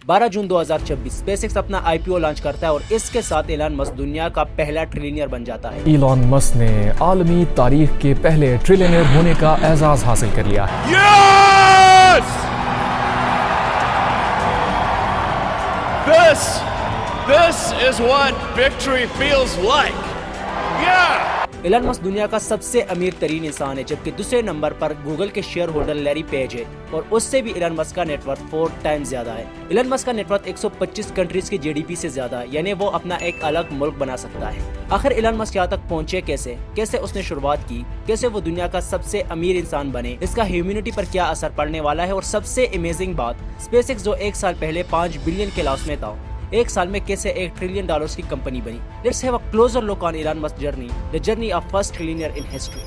12 जून 2026 SpaceX अपना IPO launch करता है और इसके साथ एलन मस्क दुनिया का पहला ट्रिलियनियर बन जाता है। इलॉन मस्क ने आलमी तारीख के पहले ट्रिलियनियर होने का एजाज हासिल कर लिया है। Yes! This is what victory feels like. Yeah! Elon Musk दुनिया का सबसे अमीर तरीन इंसान है, जबकि दूसरे नंबर पर गूगल के शेयर होल्डर लैरी पेज है और उससे भी एलन मस्क का नेटवर्थ 4 टाइम्स ज्यादा है। एलन मस्क का नेटवर्थ 125 कंट्रीज की जीडीपी से ज्यादा है, यानी वो अपना एक अलग मुल्क बना सकता है। आखिर एलन मस्क यहाँ तक पहुँचे कैसे उसने शुरुआत की, कैसे वो दुनिया का सबसे अमीर इंसान बने, इसका ह्यूमैनिटी पर क्या असर पड़ने वाला है और सबसे अमेजिंग बात, स्पेसएक्स जो 1 साल पहले 5 बिलियन के लॉस में था, 1 साल में कैसे $1 ट्रिलियन की कंपनी बनी। Let's have a closer look on Elon Musk journey, the journey of first trillionaire in history.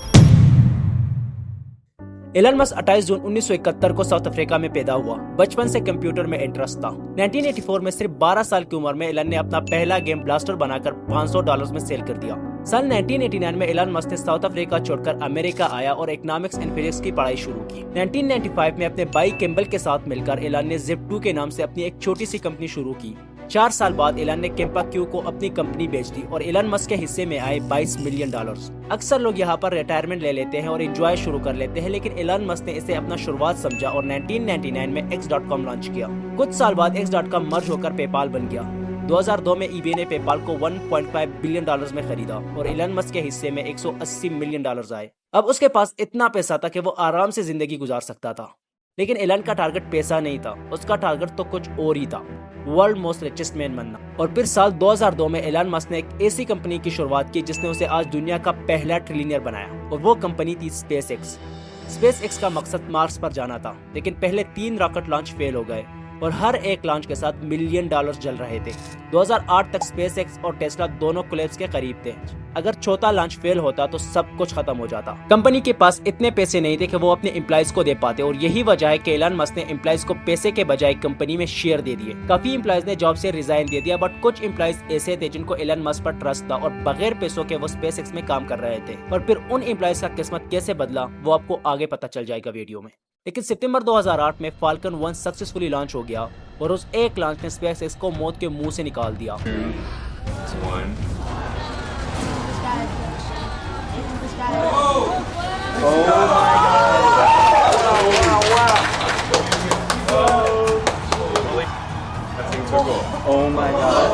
Elon Musk 28 जून 1971 को साउथ अफ्रीका में पैदा हुआ। बचपन से कंप्यूटर में इंटरेस्ट था। 1984 में सिर्फ 12 साल की उम्र में एलन ने अपना पहला गेम ब्लास्टर बनाकर $500 में सेल कर दिया। साल 1989 में एलन मस्क ने साउथ अफ्रीका छोड़कर अमेरिका आया और इकोनॉमिक्स एंड फिजिक्स की पढ़ाई शुरू की। 1995 में अपने भाई कैम्बल के साथ मिलकर एलन ने Zip2 के नाम से अपनी एक छोटी सी कंपनी शुरू की। 4 साल बाद एलन ने कैम्पाक्यू को अपनी कंपनी बेच दी और एलन मस्क के हिस्से में आए $22 मिलियन। अक्सर लोग यहाँ पर रिटायरमेंट ले लेते हैं और एंजॉय शुरू कर लेते हैं, लेकिन एलन मस्क ने इसे अपना शुरुआत समझा और 1999 में X.com लॉन्च किया। कुछ साल बाद X.com मर्ज होकर पेपाल बन गया। 2002 में eBay ने पेपाल को $1.5 बिलियन में खरीदा और एलन मस्क के हिस्से में $180 मिलियन आए। अब उसके पास इतना पैसा था कि वो आराम से जिंदगी गुजार सकता था, लेकिन एलन का टारगेट पैसा नहीं था, उसका टारगेट तो कुछ और ही था, वर्ल्ड मोस्ट रिचेस्ट मैन बनना। और फिर साल 2002 में एलन मस्क ने एक ऐसी कंपनी की शुरुआत की जिसने उसे आज दुनिया का पहला ट्रिलियनियर बनाया, और वो कंपनी थी स्पेसएक्स। स्पेसएक्स का मकसद मार्स पर जाना था, लेकिन पहले 3 रॉकेट लॉन्च फेल हो गए और हर एक लॉन्च के साथ $1 मिलियन जल रहे थे। 2008 तक स्पेसएक्स और टेस्ला दोनों कोलैप्स के करीब थे। अगर चौथा लॉन्च फेल होता तो सब कुछ खत्म हो जाता। कंपनी के पास इतने पैसे नहीं थे कि वो अपने एम्प्लॉइज को दे पाते, और यही वजह है कि एलन मस्क ने एम्प्लॉइज को पैसे के बजाय कंपनी में शेयर दे दिए। काफी एम्प्लॉइज ने जॉब से रिजाइन दे दिया, बट कुछ एम्प्लॉइज ऐसे थे जिनको एलन मस्क पर ट्रस्ट था और बगैर पैसों के वो स्पेसएक्स में काम कर रहे थे। और फिर उन एम्प्लॉइज का किस्मत कैसे बदला वो आपको आगे पता चल जाएगा वीडियो में। लेकिन सितंबर 2008 में फाल्कन 1 सक्सेसफुली लॉन्च हो गया और उस एक लॉन्च ने स्पेसएक्स को मौत के मुंह से निकाल दिया। Oh my God.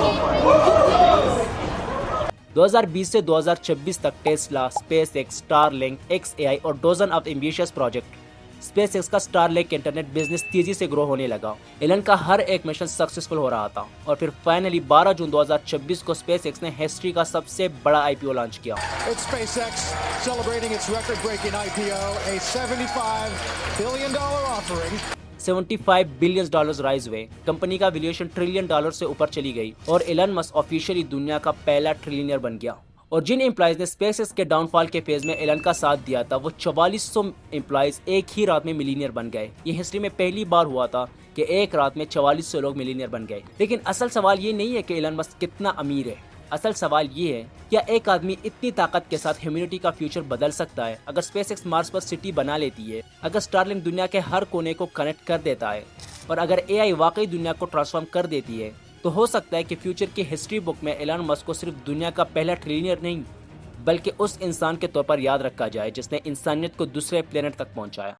2020 से 2026 तक टेस्ला, स्पेसएक्स, स्टारलिंक, XAI और dozen of ambitious project. SpaceX का स्टारलिंक इंटरनेट बिजनेस तेजी से ग्रो होने लगा। एलन का हर एक मिशन सक्सेसफुल हो रहा था और फिर फाइनली 12 जून 2026 को स्पेसएक्स ने हिस्ट्री का सबसे बड़ा आईपीओ लॉन्च किया। It's SpaceX celebrating its record-breaking IPO, a $75 billion offering. $75 billion rise हुए। कंपनी का वैल्यूएशन $1 ट्रिलियन से ऊपर चली गई और एलन मस्क ऑफिशियली दुनिया का पहला ट्रिलियनियर बन गया। और जिन एम्प्लॉइज ने स्पेसएक्स के डाउनफॉल के फेज में एलन का साथ दिया था, वो 4400 एम्प्लॉइज एक ही रात में मिलीनियर बन गए। ये हिस्ट्री में पहली बार हुआ था कि एक रात में 4400 लोग मिलीनियर बन गए। लेकिन असल सवाल ये नहीं है कि एलन मस्क कितना अमीर है, असल सवाल ये है क्या एक आदमी इतनी ताकत के साथ ह्यूमैनिटी का फ्यूचर बदल सकता है। अगर स्पेसएक्स मार्स पर सिटी बना लेती है, अगर स्टारलिंक दुनिया के हर कोने को कनेक्ट कर देता है, और अगर एआई वाकई दुनिया को ट्रांसफॉर्म कर देती है, तो हो सकता है कि फ्यूचर की हिस्ट्री बुक में एलन मस्क को सिर्फ दुनिया का पहला ट्रिलियनियर नहीं, बल्कि उस इंसान के तौर पर याद रखा जाए जिसने इंसानियत को दूसरे प्लेनेट तक पहुंचाया।